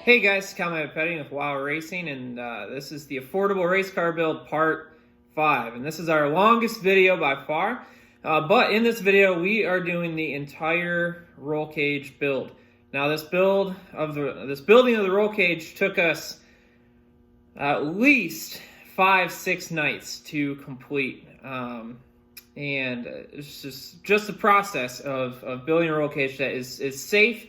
Hey guys, Calvin Petting with Wow Racing, and this is the affordable race car build part 5, and this is our longest video by far. But in this video, we are doing the entire roll cage build. Now, this building of the roll cage took us at least 5-6 nights to complete, and it's just the process of building a roll cage that is safe.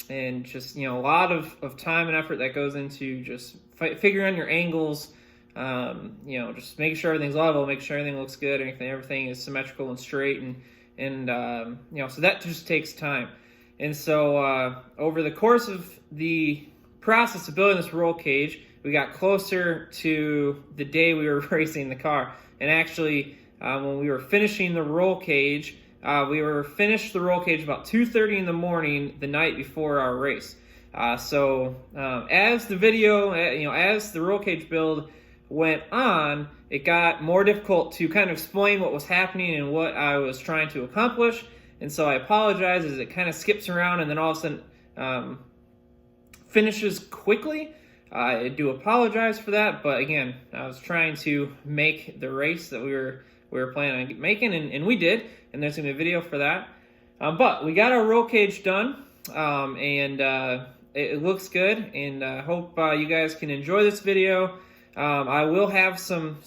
And just, a lot of time and effort that goes into just figuring out your angles, just making sure everything's level, making sure everything looks good, everything is symmetrical and straight, and so that just takes time. And so over the course of the process of building this roll cage, we got closer to the day we were racing the car. And actually, when we were finishing the roll cage, we were finished the roll cage about 2:30 in the morning the night before our race. As the video, as the roll cage build went on, it got more difficult to kind of explain what was happening and what I was trying to accomplish. And so I apologize as it kind of skips around and then all of a sudden finishes quickly. I do apologize for that, but again, I was trying to make the race that we were planning on making, and we did, and there's going to be a video for that. But we got our roll cage done, and it looks good, and I hope you guys can enjoy this video. I will have some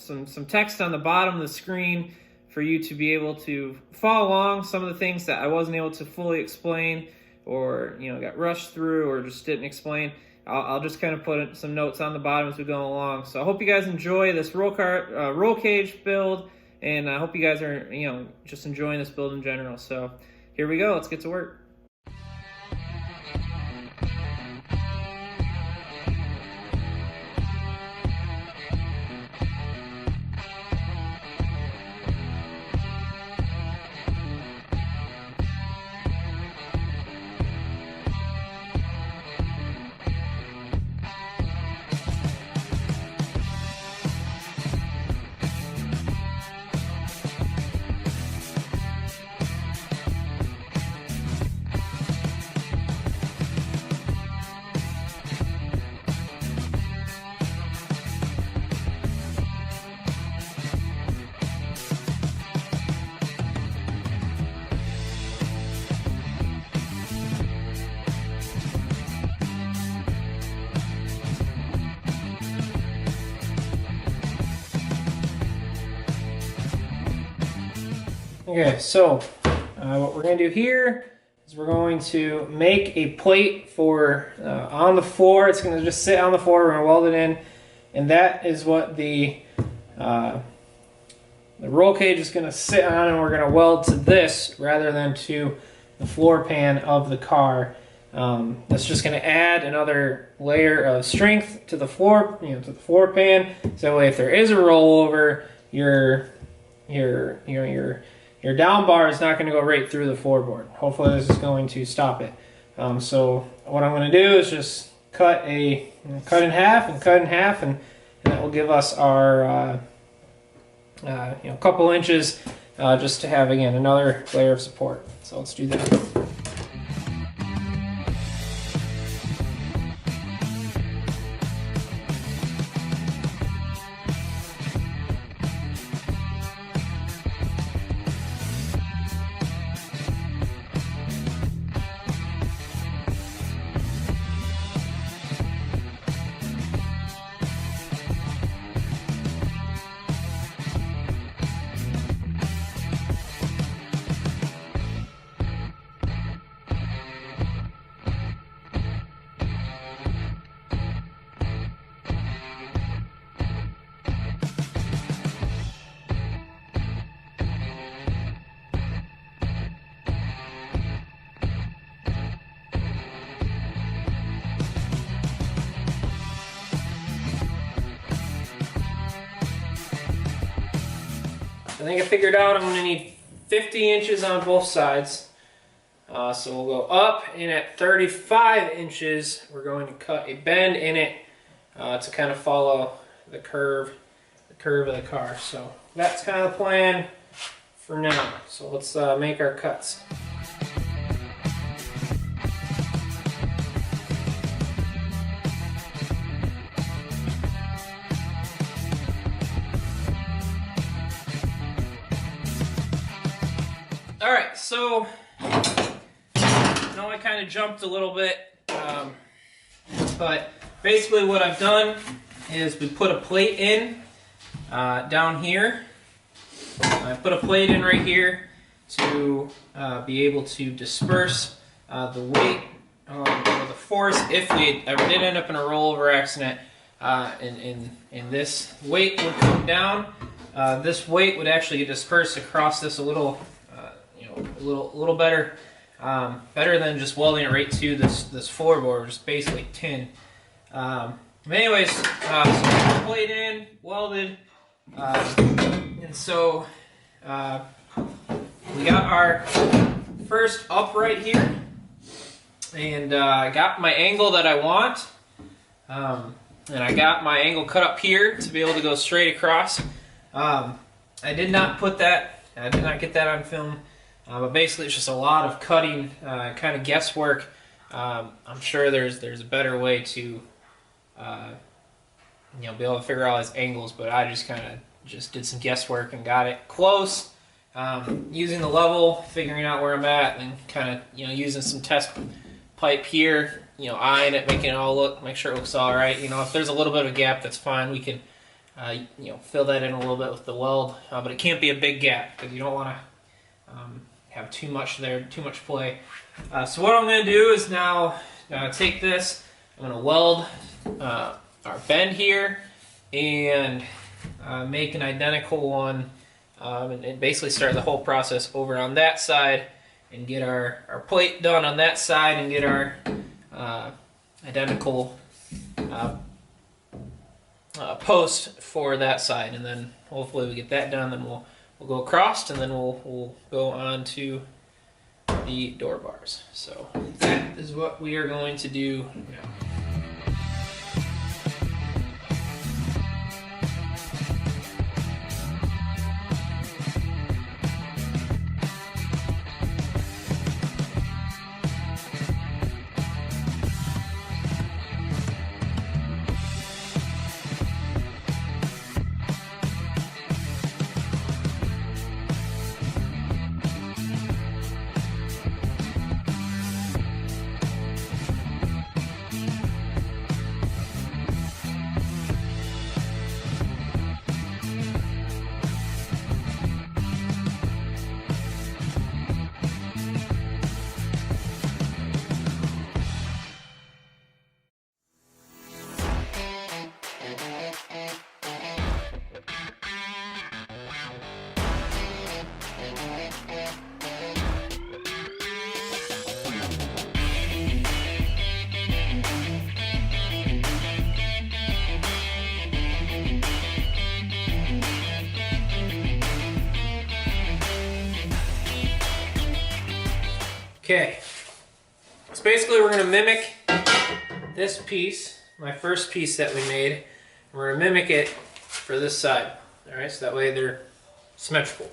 text on the bottom of the screen for you to be able to follow along some of the things that I wasn't able to fully explain, or got rushed through, or just didn't explain. I'll just kind of put some notes on the bottom as we go along. So I hope you guys enjoy this roll cage build. And I hope you guys are, just enjoying this build in general. So here we go. Let's get to work. Okay, so what we're going to do here is we're going to make a plate for on the floor. It's going to just sit on the floor. We're going to weld it in, and that is what the roll cage is going to sit on, and we're going to weld to this rather than to the floor pan of the car. That's just going to add another layer of strength to the floor, to the floor pan. So that way, if there is a rollover, your down bar is not going to go right through the floorboard. Hopefully this is going to stop it. So what I'm going to do is just cut in half, and that will give us our couple inches just to have, again, another layer of support. So let's do that. I think I figured out I'm going to need 50 inches on both sides. So we'll go up, and at 35 inches, we're going to cut a bend in it to kind of follow the curve of the car. So that's kind of the plan for now. So let's make our cuts. so I know I kind of jumped a little bit, but basically what I've done is we put a plate in down here. I put a plate in right here to be able to disperse the weight or the force if we ever did end up in a rollover accident. And this weight would come down. This weight would actually get dispersed across this a little, a little better, better than just welding it right to this floorboard, which is basically tin. But anyways, so plate in, welded, and so we got our first upright here, and I got my angle that I want, and I got my angle cut up here to be able to go straight across. I did not get that on film, but basically it's just a lot of cutting, kind of guesswork. I'm sure there's a better way to be able to figure out his angles, but I just kind of did some guesswork and got it close, using the level, figuring out where I'm at, and kind of using some test pipe here, eyeing it, making it all make sure it looks all right. If there's a little bit of a gap, that's fine. We can fill that in a little bit with the weld, but it can't be a big gap because you don't want to have too much there, too much play. So what I'm going to do is now take this, I'm going to weld our bend here and make an identical one, and basically start the whole process over on that side and get our plate done on that side and get our identical post for that side, and then hopefully we get that done. Then we'll go across, and then we'll go on to the door bars. So that is what we are going to do now. Okay, so basically we're going to mimic this piece, my first piece that we made. We're going to mimic it for this side. All right, so that way they're symmetrical.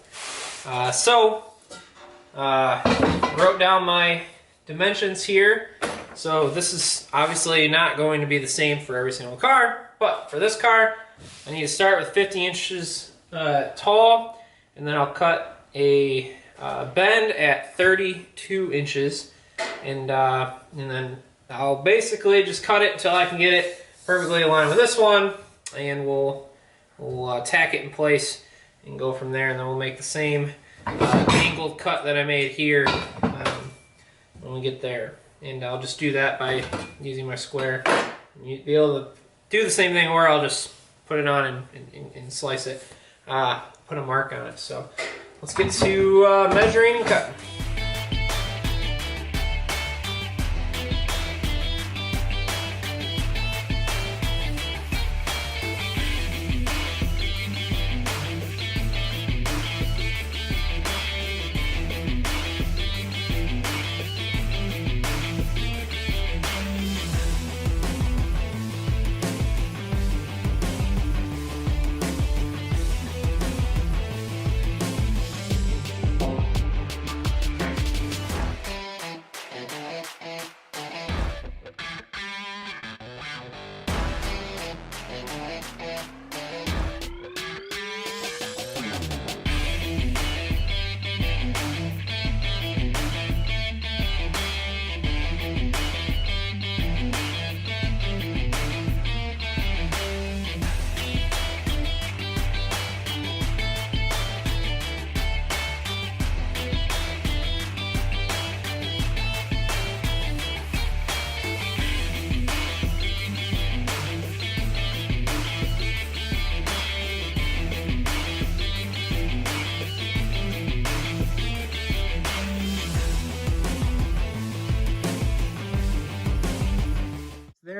Wrote down my dimensions here. So this is obviously not going to be the same for every single car, but for this car, I need to start with 50 inches tall, and then I'll cut a bend at 32 inches, and then I'll basically just cut it until I can get it perfectly aligned with this one, and we'll tack it in place and go from there, and then we'll make the same angled cut that I made here when we get there. And I'll just do that by using my square. You'll be able to do the same thing, or I'll just put it on and slice it, put a mark on it. So let's get to measuring and cutting.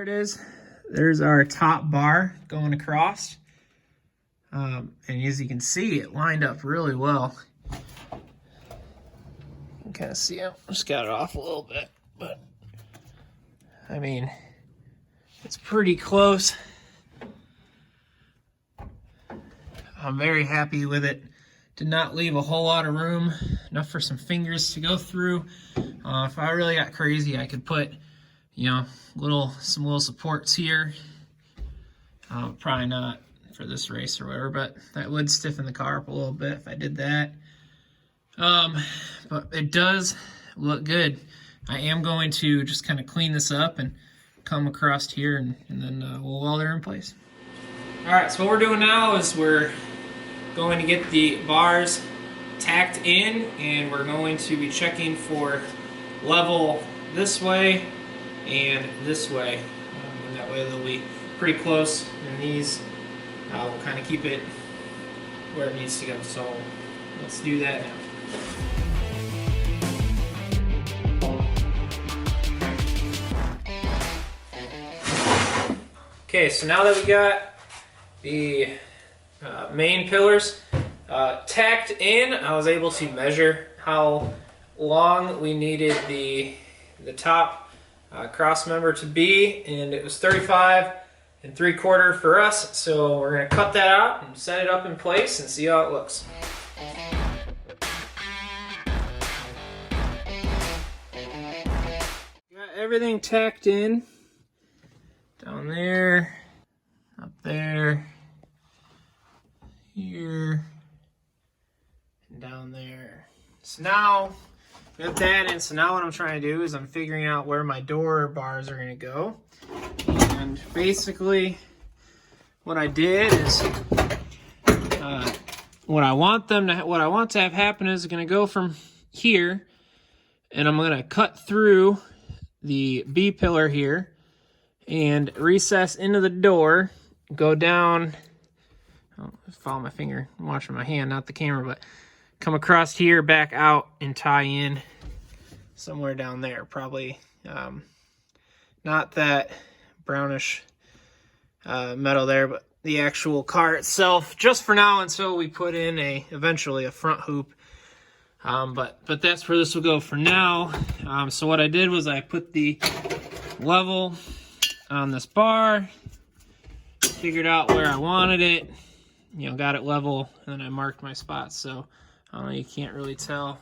There it is. There's our top bar going across. And as you can see, it lined up really well. You can kind of see it. Just got it off a little bit, but I mean, it's pretty close. I'm very happy with it. Did not leave a whole lot of room, enough for some fingers to go through. If I really got crazy, I could put, you know, some little supports here. Probably not for this race or whatever, but that would stiffen the car up a little bit if I did that. But it does look good. I am going to just kind of clean this up and come across here, and then we'll weld her in place. All right, so what we're doing now is we're going to get the bars tacked in, and we're going to be checking for level this way and this way. And that way they'll be pretty close, and these will kind of keep it where it needs to go. So let's do that now. Okay, so now that we got the main pillars tacked in, I was able to measure how long we needed the top cross member to be, and it was 35 3/4 for us. So we're going to cut that out and set it up in place and see how it looks. Got everything tacked in. Down there, up there, here, and down there. So now, we have that in. So now what I'm trying to do is I'm figuring out where my door bars are gonna go. And basically, what I did is, what I want to have happen is gonna go from here, and I'm gonna cut through the B pillar here, and recess into the door, go down, follow my finger, I'm watching my hand, not the camera, but come across here, back out, and tie in somewhere down there. Probably not that brownish metal there, but the actual car itself, just for now until we put in eventually a front hoop. But that's where this will go for now. So what I did was I put the level on this bar, figured out where I wanted it, you know, got it level, and then I marked my spots. So you can't really tell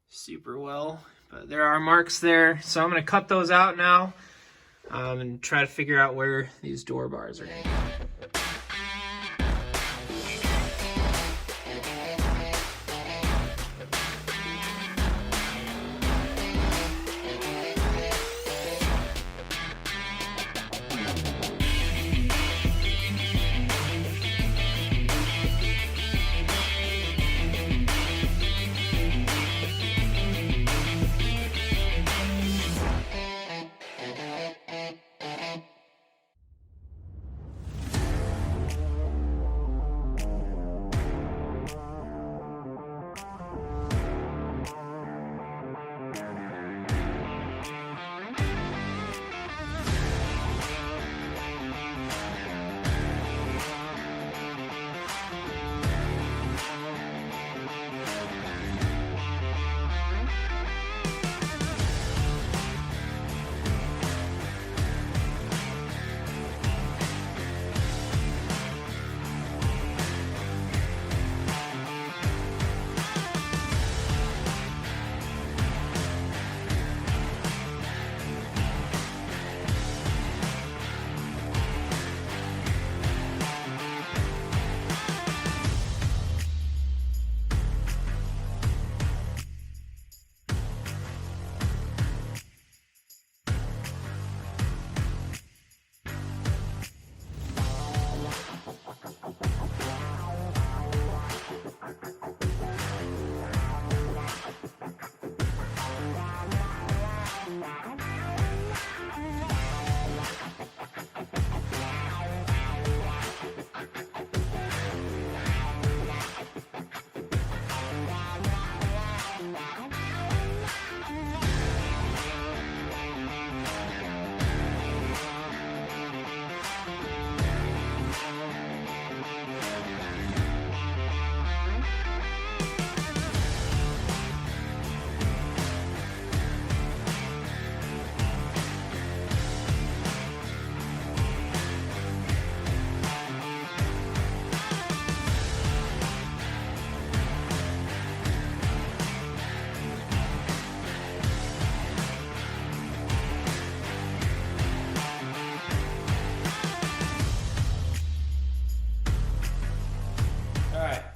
super well, but there are marks there. So I'm going to cut those out now and try to figure out where these door bars are going to go.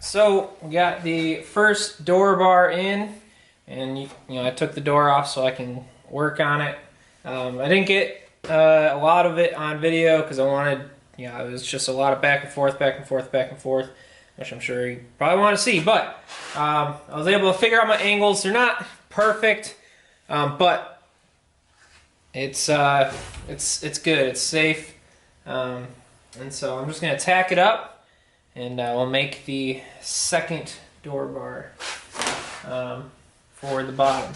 So we got the first door bar in, and you know I took the door off so I can work on it. I didn't get a lot of it on video because I wanted, you know, it was just a lot of back and forth, which I'm sure you probably want to see. But I was able to figure out my angles. They're not perfect, but it's good. It's safe, and so I'm just gonna tack it up, and we'll make the second door bar for the bottom.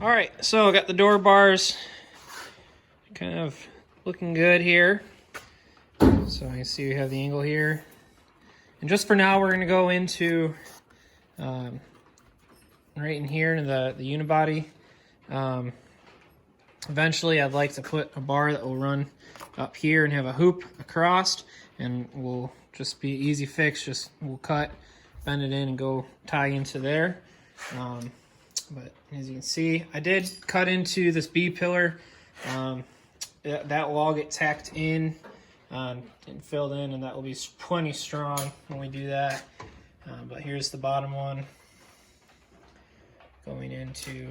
All right, so I got the door bars kind of looking good here. So you see we have the angle here. And just for now, we're gonna go into right in here in the unibody. Eventually, I'd like to put a bar that will run up here and have a hoop across, and will just be easy fix. Just we'll cut, bend it in, and go tie into there. But as you can see, I did cut into this B pillar. That will all get tacked in and filled in, and that will be plenty strong when we do that. But here's the bottom one going into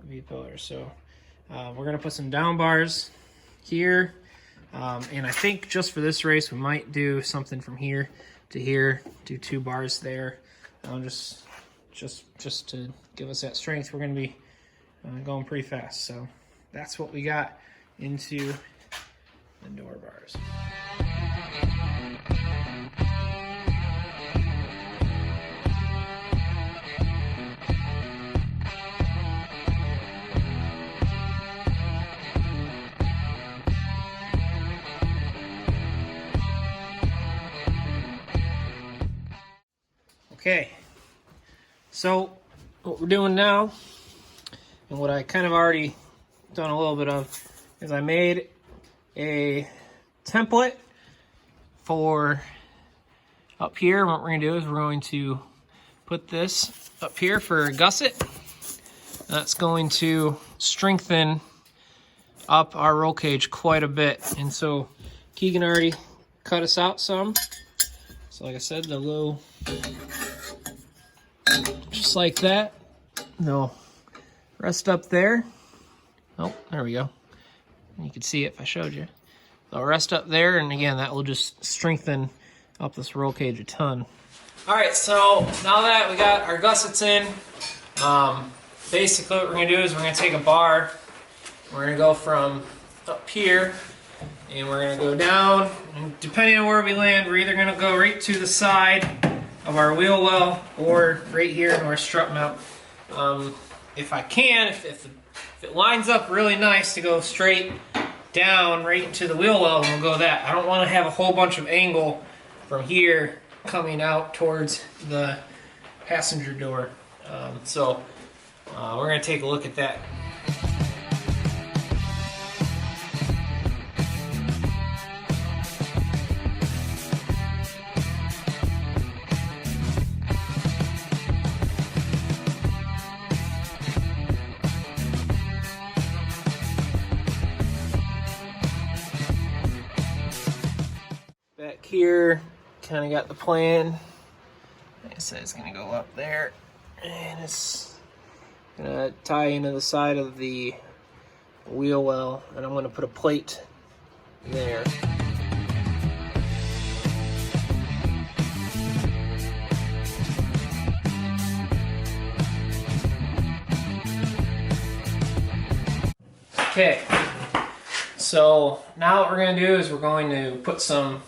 the B pillar. So we're gonna put some down bars here, and I think just for this race we might do something from here to here, do 2 bars there, just to give us that strength. We're going to be going pretty fast. So that's what we got into the door bars. Okay, so what we're doing now, and what I kind of already done a little bit of, is I made a template for up here. What we're going to do is we're going to put this up here for a gusset. That's going to strengthen up our roll cage quite a bit. And so Keegan already cut us out some. So like I said, the little, just like that. No, rest up there. Oh, there we go. You could see it if I showed you. They'll rest up there, and again, that will just strengthen up this roll cage a ton. All right, so now that we got our gussets in, basically what we're gonna do is we're gonna take a bar, we're gonna go from up here, and we're gonna go down, and depending on where we land, we're either gonna go right to the side of our wheel well, or right here in our strut mount. If I can, if it lines up really nice to go straight down right into the wheel well, we'll go that. I don't want to have a whole bunch of angle from here coming out towards the passenger door. So we're going to take a look at that. here, kind of got the plan. Like I said, it's gonna go up there, and it's gonna tie into the side of the wheel well, and I'm gonna put a plate there. Okay, so now what we're going to do is we're going to put some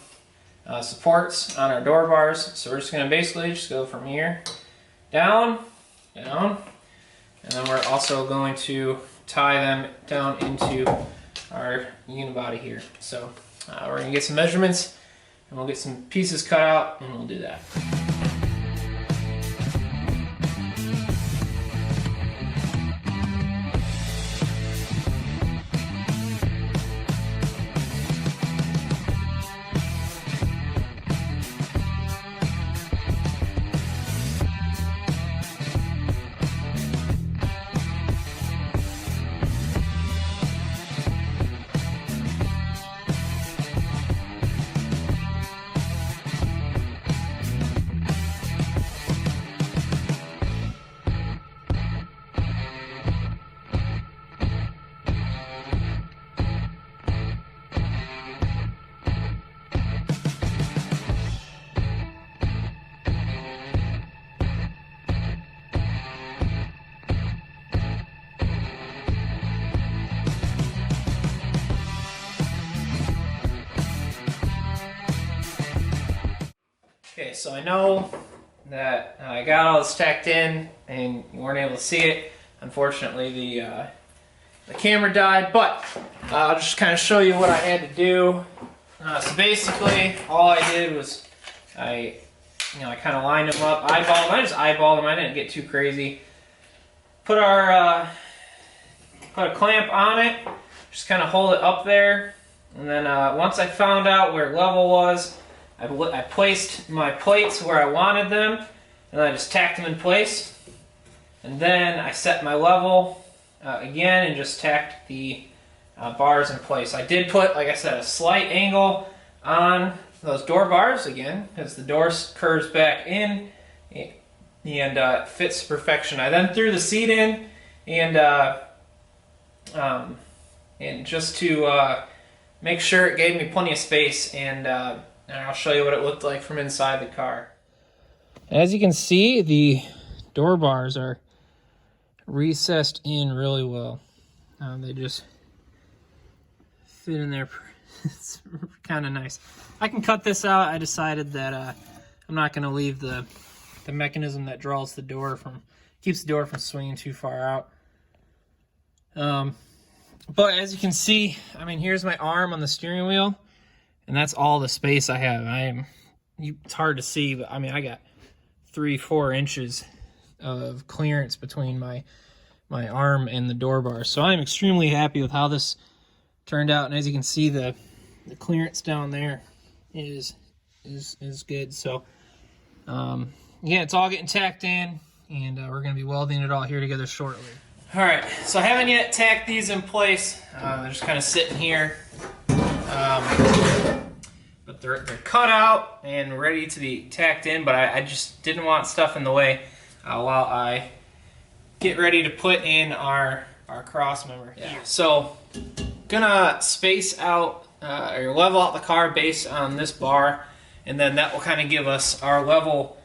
supports on our door bars. So we're just going to basically just go from here down, down, and then we're also going to tie them down into our unibody here. So we're going to get some measurements, and we'll get some pieces cut out, and we'll do that. Okay, so I know that I got all this tacked in and you weren't able to see it. Unfortunately, the camera died, but I'll just kind of show you what I had to do. So basically, all I did was I kind of lined them up, eyeballed them. I just eyeballed them. I didn't get too crazy. Put a clamp on it, just kind of hold it up there, and then once I found out where level was, I placed my plates where I wanted them, and I just tacked them in place. And then I set my level again and just tacked the bars in place. I did put, like I said, a slight angle on those door bars again, because the door curves back in and it fits to perfection. I then threw the seat in and just to make sure it gave me plenty of space, and I'll show you what it looked like from inside the car. As you can see, the door bars are recessed in really well. They just fit in there. It's kind of nice. I can cut this out. I decided that I'm not going to leave the mechanism that draws the door from, keeps the door from swinging too far out. But as you can see, I mean, here's my arm on the steering wheel, and that's all the space I have. It's hard to see, but I mean, I got 3-4 inches of clearance between my arm and the door bar. So I'm extremely happy with how this turned out. And as you can see, the clearance down there is good. So yeah, it's all getting tacked in, and we're going to be welding it all here together shortly. All right, so I haven't yet tacked these in place. They're just kind of sitting here. But they're cut out and ready to be tacked in, but I just didn't want stuff in the way while I get ready to put in our cross member. Yeah. So gonna space out or level out the car based on this bar, and then that will kind of give us our level.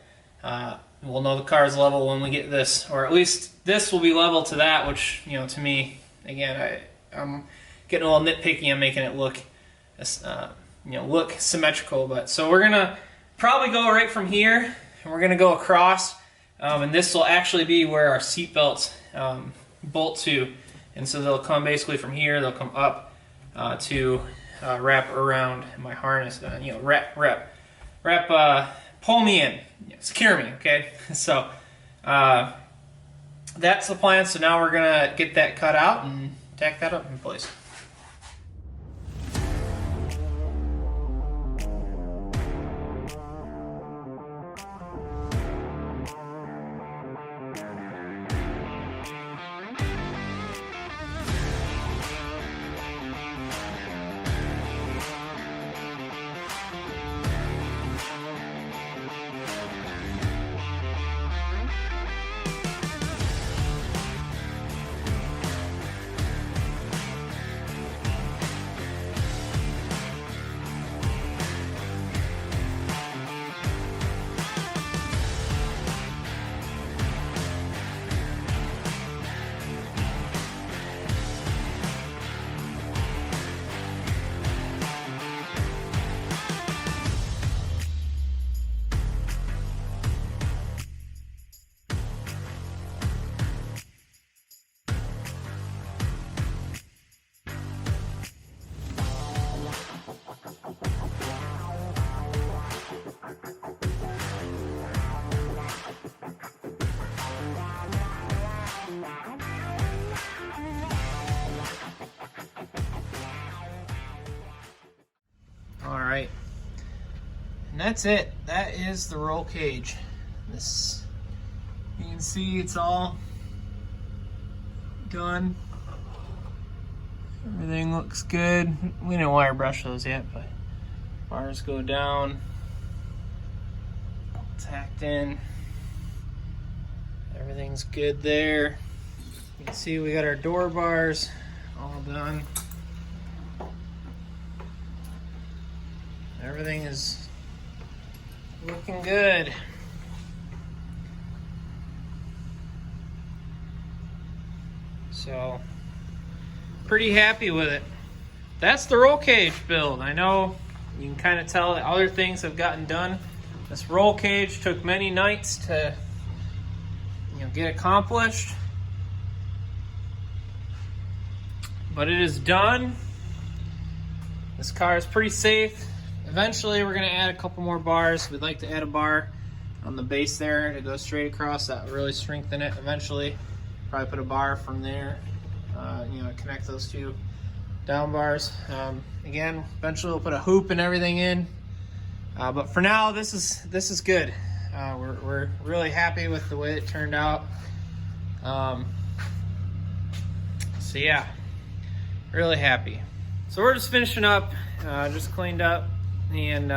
We'll know the car's level when we get this, or at least this will be level to that, which, you know, to me, again, I'm getting a little nitpicky on making it look look symmetrical. But so we're gonna probably go right from here, and we're gonna go across, and this will actually be where our seat belts bolt to, and so they'll come basically from here. They'll come up to wrap around my harness. Pull me in, secure me. Okay, so that's the plan. So now we're gonna get that cut out and tack that up in place. that's it. That is the roll cage. This, you can see it's all done. Everything looks good. We didn't wire brush those yet, but bars go down, tacked in. Everything's good there. You can see we got our door bars all done. Everything is looking good. So, pretty happy with it. That's the roll cage build. I know you can kind of tell that other things have gotten done. This roll cage took many nights to, get accomplished. But it is done. This car is pretty safe. Eventually we're gonna add a couple more bars. We'd like to add a bar on the base there to go straight across. That would really strengthen it eventually. Probably put a bar from there, connect those two down bars. Again, eventually we'll put a hoop and everything in. But for now, this is good. We're really happy with the way it turned out. So yeah, really happy. So we're just finishing up, just cleaned up, and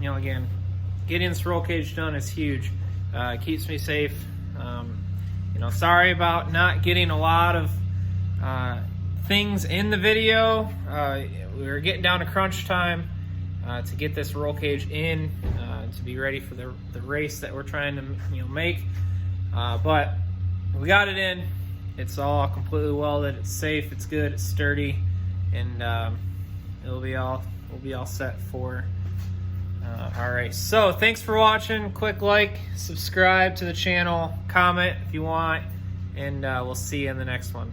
again, getting this roll cage done is huge. It keeps me safe. Sorry about not getting a lot of things in the video. We were getting down to crunch time to get this roll cage in, to be ready for the race that we're trying to make. But we got it in. It's all completely welded. It's safe. It's good. It's sturdy, and we'll be all set for our race. So thanks for watching. Quick like, subscribe to the channel, comment if you want, and we'll see you in the next one.